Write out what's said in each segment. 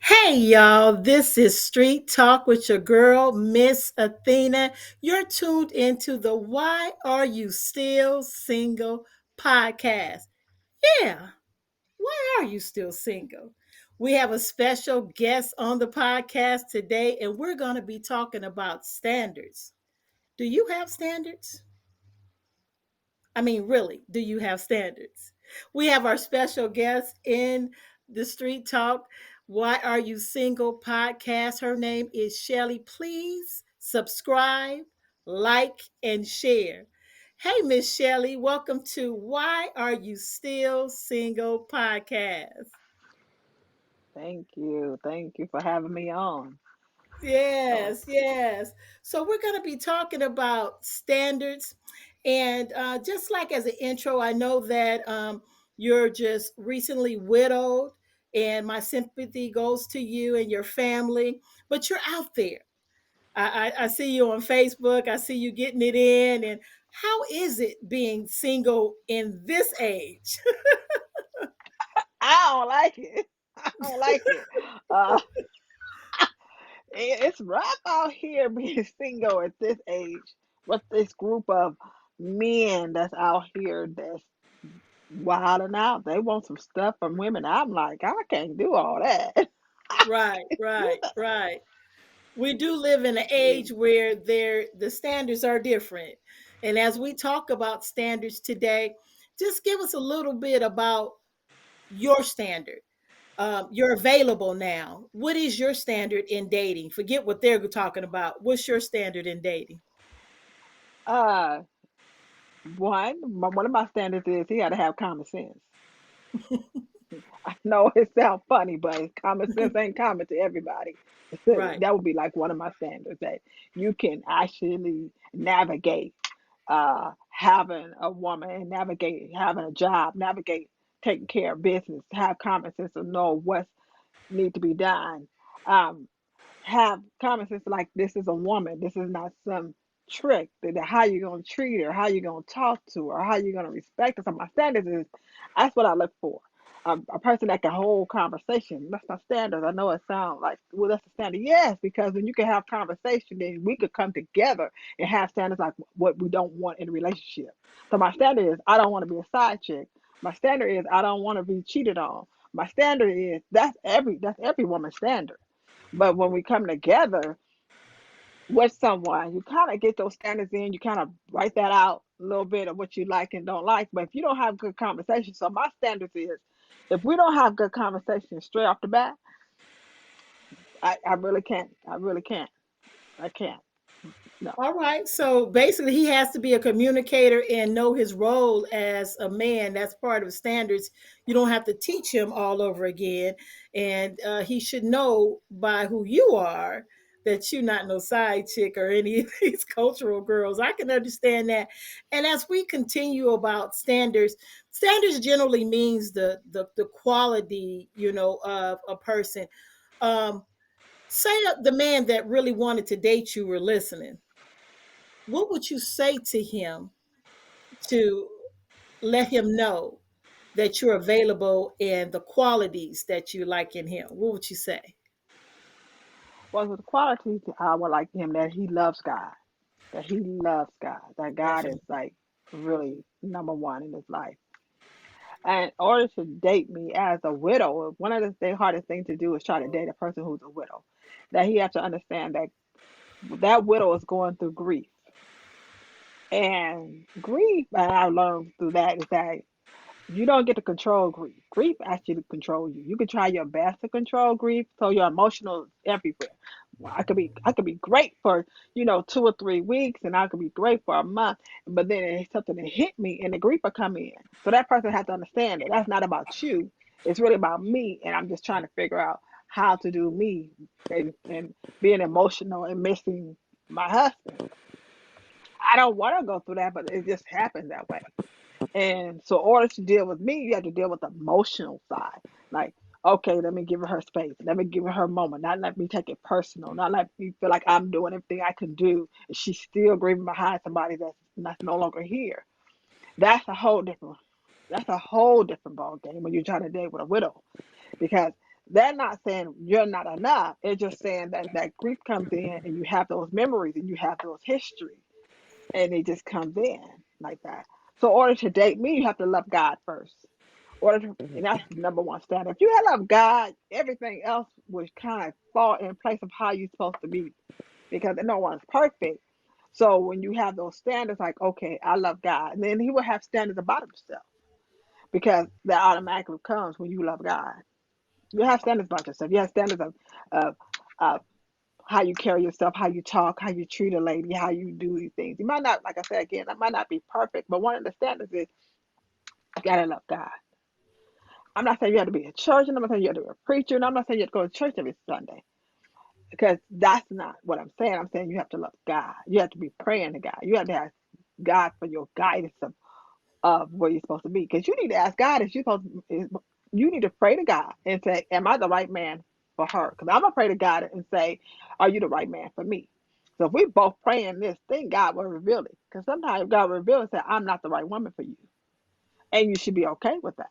Hey y'all, this is Street Talk with your girl, Miss Athena. You're tuned into the Why Are You Still Single podcast. Yeah, why are you still single? We have a special guest on the podcast today, and we're going to be talking about standards. Do you have standards? I mean, really, do you have standards? We have our special guest in the Street Talk. Why Are You Single podcast? Her name is Shelly. Please subscribe, like, and share. Hey, Miss Shelly, welcome to Why Are You Still Single podcast. Thank you. Thank you for having me on. Oh, Yes, yes. So we're going to be talking about standards, and just like as an intro, I know that you're just recently widowed, and my sympathy goes to you and your family. But you're out there. I see you on Facebook. I see you getting it in. And how is it being single in this age? I don't like it. I don't like it. Uh, it's rough out here being single at this age with this group of men that's out here that's wilding out. They want some stuff from women. I'm like, I can't do all that. Right, You right, right. We do live in an know, age where the standards are different. And as we talk about standards today, just give us a little bit about your standard. You're available now. What is your standard in dating? Forget what they're talking about. What's your standard in dating? uh, one of my standards is he got to have common sense. I know it sounds funny, but common sense ain't common to everybody. Right. That would be like one of my standards that you can actually navigate having a woman and navigate having a job, navigate taking care of business, have common sense to know what need to be done. Um, have common sense like this is a woman. This is not some trick. That how you gonna treat her, how you gonna talk to her, how you gonna respect her. So my standards is that's what I look for. A person that can hold conversation. That's my standards. I know it sounds like well that's the standard. Yes, because when you can have conversation, then we could come together and have standards like what we don't want in a relationship. So my standard is I don't want to be a side chick. My standard is I don't want to be cheated on. My standard is that's every woman's standard. But when we come together with someone, you kind of get those standards in, you kind of write that out a little bit of what you like and don't like. But if you don't have good conversation, so my standards is if we don't have good conversation straight off the bat, I really can't. I really can't. I can't. No. All right. So basically, he has to be a communicator and know his role as a man. That's part of standards. You don't have to teach him all over again. And he should know by who you are that you're not no side chick or any of these cultural girls. I can understand that. And as we continue about standards, standards generally means the quality, of a person. Um, say the man that really wanted to date you were listening, what would you say to him to let him know that you're available and the qualities that you like in him? What would you say? Well, the qualities I would like him that he loves God, that he loves God, that God is Definitely. like really number one in his life. And in order to date me as a widow, one of the hardest things to do is try to date a person who's a widow. That he has to understand that that widow is going through grief. And grief, and I learned through that, is that you don't get to control grief. Grief actually control you. You can try your best to control grief, so your emotional is everywhere. Well, I could be great for 2 or 3 weeks, and I could be great for a month, but then it's something that hit me, and the grief will come in. So that person has to understand that that's not about you. It's really about me, and I'm just trying to figure out how to do me and being emotional and missing my husband. I don't want to go through that, but it just happens that way. And so, in order to deal with me, you have to deal with the emotional side. Like, okay, let me give her space. Let me give her her moment. Not let me take it personal. Not let me feel like I'm doing everything I can do. And she's still grieving behind somebody that's no longer here. That's a whole different. That's a whole different ball game when you're trying to date with a widow, because They're not saying you're not enough. It's just saying that that grief comes in and you have those memories and you have those history and it just comes in like that. So in order to date me, you have to love God first. And that's the number one standard. If you love God, everything else will kind of fall in place of how you're supposed to be because no one's perfect. So when you have those standards, like, okay, I love God, and then He will have standards about Himself because that automatically comes when you love God. You have standards about yourself. You have standards of, of how you carry yourself, how you talk, how you treat a lady, how you do these things. You might not, like I said again, that might not be perfect, but one of the standards is you gotta love God. I'm not saying you have to be a church, and I'm not saying you have to be a preacher, and I'm not saying you have to go to church every Sunday because that's not what I'm saying. I'm saying you have to love God. You have to be praying to God. You have to ask God for your guidance of where you're supposed to be because you need to ask God if you're supposed to, you need to pray to God and say, am I the right man for her? Because I'm going to pray to God and say, are you the right man for me? So if we both praying this thing, God will reveal it. Because sometimes God will reveal and say, I'm not the right woman for you. And you should be okay with that.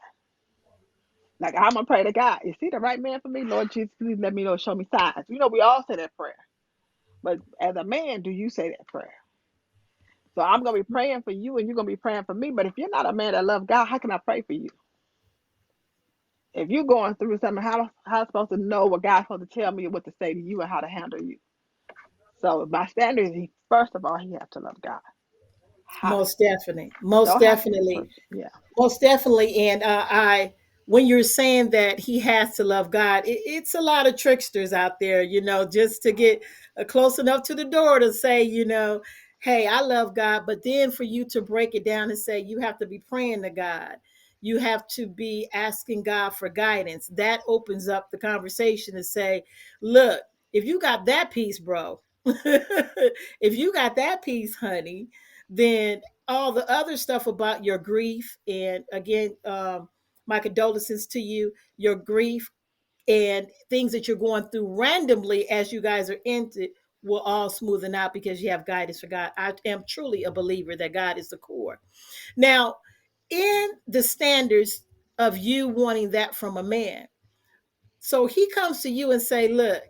Like I'm gonna pray to God. Is he the right man for me? Lord Jesus, please let me know, show me signs. We all say that prayer. But as a man, do you say that prayer? So I'm gonna be praying for you and you're gonna be praying for me. But if you're not a man that loves God, how can I pray for you? If you're going through something, how am I supposed to know what God's supposed to tell me what to say to you and how to handle you? So my standard is first of all, he has to love God. Has Most to. definitely. Most Don't have to be a definitely. person. Yeah. Most definitely. And when you're saying that he has to love God, it's a lot of tricksters out there, just to get close enough to the door to say, hey, I love God. But then for you to break it down and say you have to be praying to God, you have to be asking God for guidance. That opens up the conversation to say, look, if you got that piece, bro, if you got that piece, honey, then all the other stuff about your grief and again my condolences to you, your grief and things that you're going through randomly as you guys are into will all smoothen out because you have guidance for God. I am truly a believer that God is the core. Now, in the standards of you wanting that from a man, so he comes to you and say, look,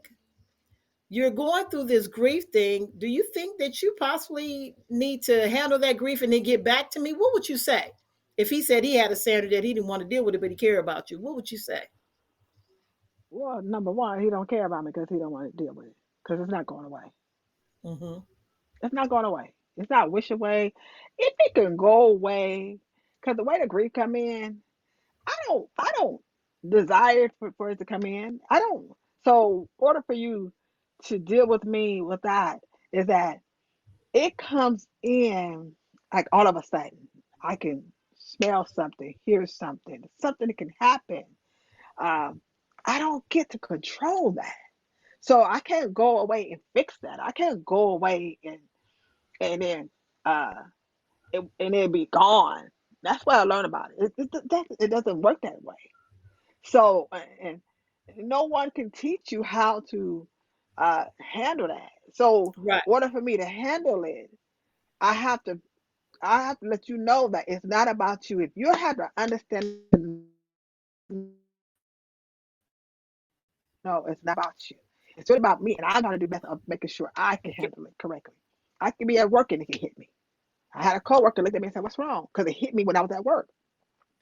you're going through this grief thing. Do you think that you possibly need to handle that grief and then get back to me? What would you say? If he said he had a standard that he didn't want to deal with it, but he cared about you, what would you say? Well, number one, he don't care about me because he don't want to deal with it because it's not going away. Mm-hmm. It's not going away. It's not wish away. If it can go away, because the way the grief come in, I don't desire for it to come in. I don't. So, in order for you to deal with me with that, is that it comes in like all of a sudden. I can smell something, hear something, something that can happen. Um, I don't get to control that. So I can't go away and fix that. I can't go away and then uh and it'll be gone. That's what I learned about it. It doesn't work that way. So and no one can teach you how to handle that. So Right. in order for me to handle it, I have to I have to let you know that it's not about you. If you have to understand, no, it's not about you. It's really about me, and I'm going to do the best of making sure I can handle it correctly. I can be at work and it can hit me. I had a coworker look at me and say, "What's wrong?" Because it hit me when I was at work,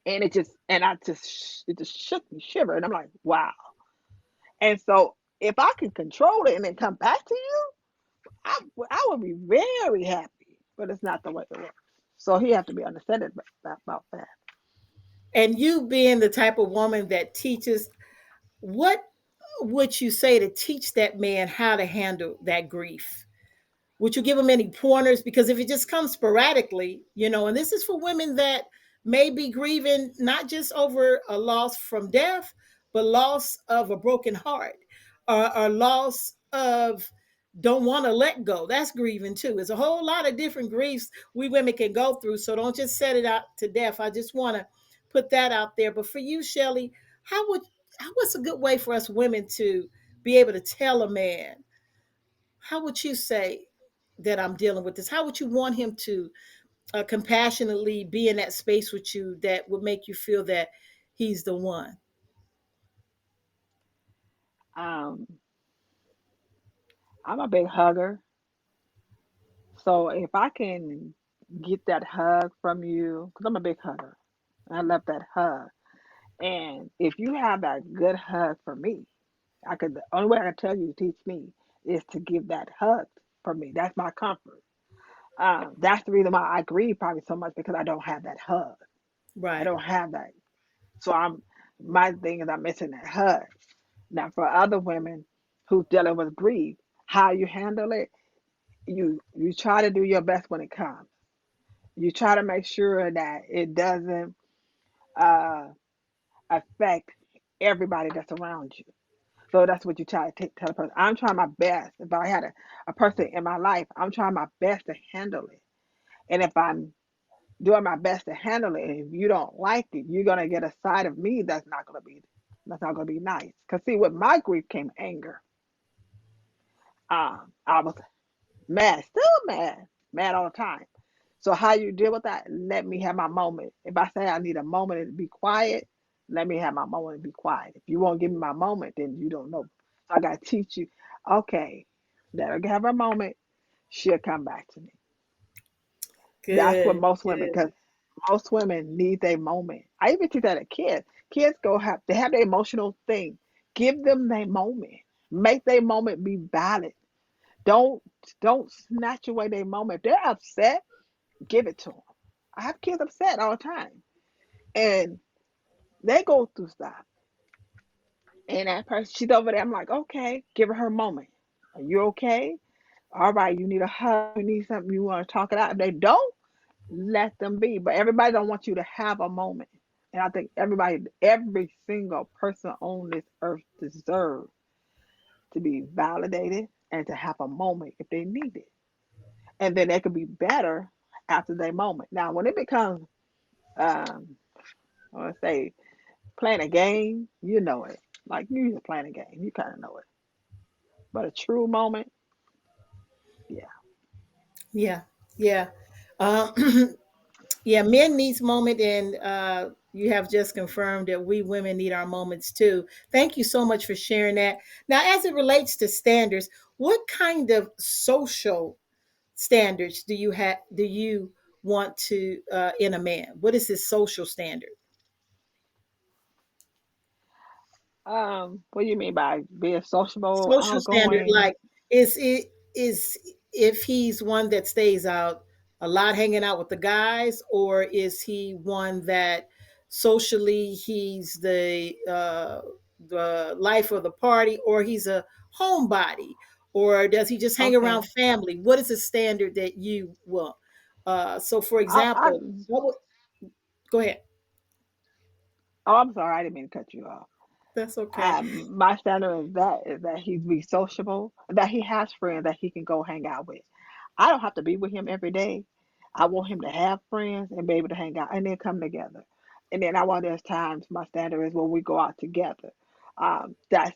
and it just it just shook me, shiver, and I'm like, "Wow." And so if I can control it and then come back to you, I would be very happy. But it's not the way it works. So he have to be understanding about that. And you being the type of woman that teaches, what would you say to teach that man how to handle that grief? Would you give them any pointers? Because if it just comes sporadically, and this is for women that may be grieving not just over a loss from death, but loss of a broken heart or loss of don't want to let go. That's grieving too. It's a whole lot of different griefs we women can go through. So don't just set it out to death. I just want to put that out there. But for you, Shelly, what's a good way for us women to be able to tell a man, how would you say that I'm dealing with this? How would you want him to compassionately be in that space with you that would make you feel that he's the one? Um, I'm a big hugger, so if I can get that hug from you, because I'm a big hugger, I love that hug. And if you have that good hug for me, I could. The only way I can tell you to teach me is to give that hug for me. That's my comfort. That's the reason why I grieve probably so much because I don't have that hug. I Right. don't have that. So I'm my thing is I'm missing that hug. Now for other women who's dealing with grief, how you handle it, you try to do your best when it comes. You try to make sure that it doesn't uh, affect everybody that's around you. So that's what you try to tell a person. I'm trying my best. If I had a person in my life, I'm trying my best to handle it. And if I'm doing my best to handle it, and if you don't like it, you're gonna get a side of me that's not gonna be nice. Cause see, with my grief came anger. I was mad, still mad, mad all the time. So how you deal with that? Let me have my moment. If I say I need a moment to be quiet, let me have my moment to be quiet. If you won't give me my moment, then you don't know. So I gotta teach you. Okay, let her have her moment. She'll come back to me. That's what Good. most women, Good. because most women need their moment. I even teach that to kids. Kids go have they have their emotional thing. Give them their moment. Make their moment be valid. Don't don't snatch away their moment. If they're upset, give it to them. I have kids upset all the time, and they go through stuff. And that person, she's over there. I'm like, okay, give her her moment. Are you okay? All right, you need a hug. You need something. You want to talk it out. If they don't, let them be. But everybody don't want you to have a moment. And I think everybody, every single person on this earth deserves to be validated and to have a moment if they need it. And then they could be better after their moment. Now, when it becomes, I want to say, playing a game, you know it. Like you just playing a game, you kind of know it. But a true moment, yeah. Yeah. Yeah. Um, yeah. Men needs moment, and you have just confirmed that we women need our moments too. Thank you so much for sharing that. Now, as it relates to standards, what kind of social standards do you have? Do you want to in a man? What is his social standard? What do you mean by being sociable, Social standard, outgoing? like, is it is if he's one that stays out a lot hanging out with the guys, or is he one that socially he's the life of the party, or he's a homebody, or does he just hang around Okay. family? What is the standard that you want? So for I example, what would, go ahead. oh, I'm sorry, I didn't mean to cut you off. That's okay. My standard is that he be sociable, that he has friends that he can go hang out with. I don't have to be with him every day. I want him to have friends and be able to hang out and then come together. And then I want there's times my standard is when we go out together. That's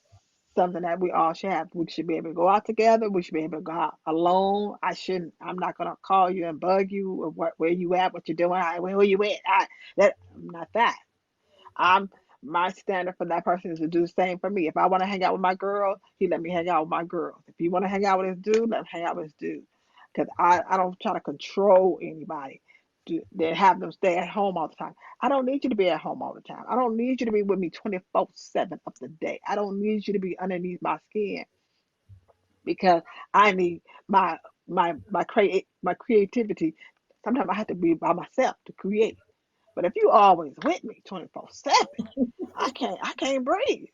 something that we all should have. We should be able to go out together. We should be able to go out alone. I shouldn't. I'm not gonna call you and bug you or where you at, what you're doing, where you at. I'm not that. I'm my standard for that person is to do the same for me. If I want to hang out with my girl, he let me hang out with my girls. If he want to hang out with his dude, let him hang out with his dude. Because I don't try to control anybody to then have them stay at home all the time. I don't need you to be at home all the time. I don't need you to be with me 24/7 of the day. I don't need you to be underneath my skin because I need my creativity. Sometimes I have to be by myself to create. But if you always with me 24/7, I can't breathe.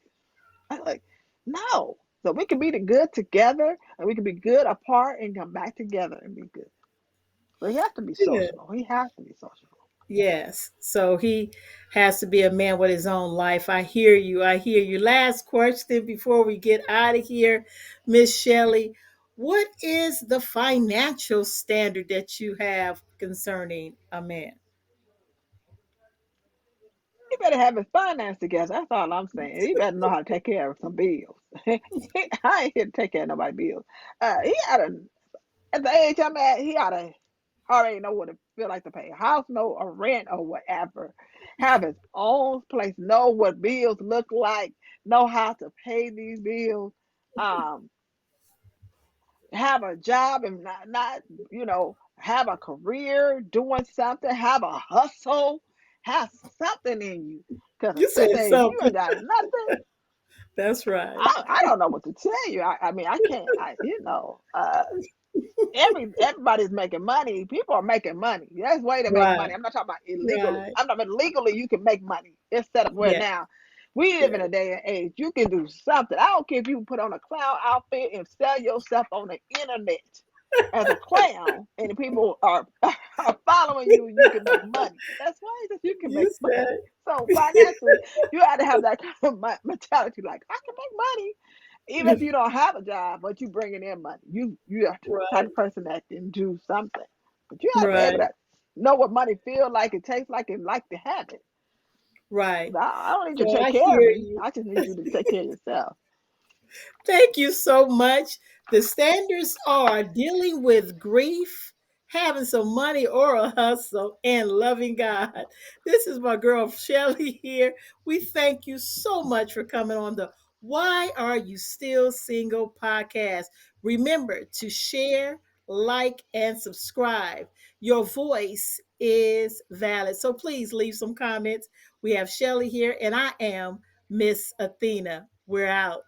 I'm like, no. So we can be the good together and we can be good apart and come back together and be good. So he has to be Good. sociable. He has to be sociable. Yes. So he has to be a man with his own life. I hear you. I hear you. Last question before we get out of here, Miss Shelley. What is the financial standard that you have concerning a man? He better have his finance together. That's all I'm saying. He better know how to take care of some bills. I ain't here to take care of nobody's bills. He ought to, at the age I'm at, he ought to already know what it feel like to pay a house note or rent or whatever. Have his own place, know what bills look like, know how to pay these bills, um, have a job and not have a career doing something, have a hustle, have something in you. Because You said if you something. ain't got nothing, That's right. I don't know what to tell you. I mean, I can't. Everybody's making money. People are making money. There's a way to make Right. money. I'm not talking about illegally. Right. I'm talking about legally. You can make money instead of where Yeah. now we live in Yeah. a day and age. You can do something. I don't care if you put on a clown outfit and sell yourself on the internet as a clown, and the people are following you. You can make money. That's why that you can You make money. said. So financially, you have to have that kind of mentality. Like I can make money even if you don't have a job, but you bringing in money, you are the type Right. of person that can do something. But you got to be able Right. to know what money feel like, it tastes like, and like to have it. Right. I don't need you to So take I care of hear me. you. I just need you to take care of yourself. Thank you so much. The standards are dealing with grief, having some money or a hustle, and loving God. This is my girl Shelly here. We thank you so much for coming on the Why Are You Still Single podcast. Remember to share, like, and subscribe. Your voice is valid. So please leave some comments. We have Shelly here, and I am Miss Athena. We're out.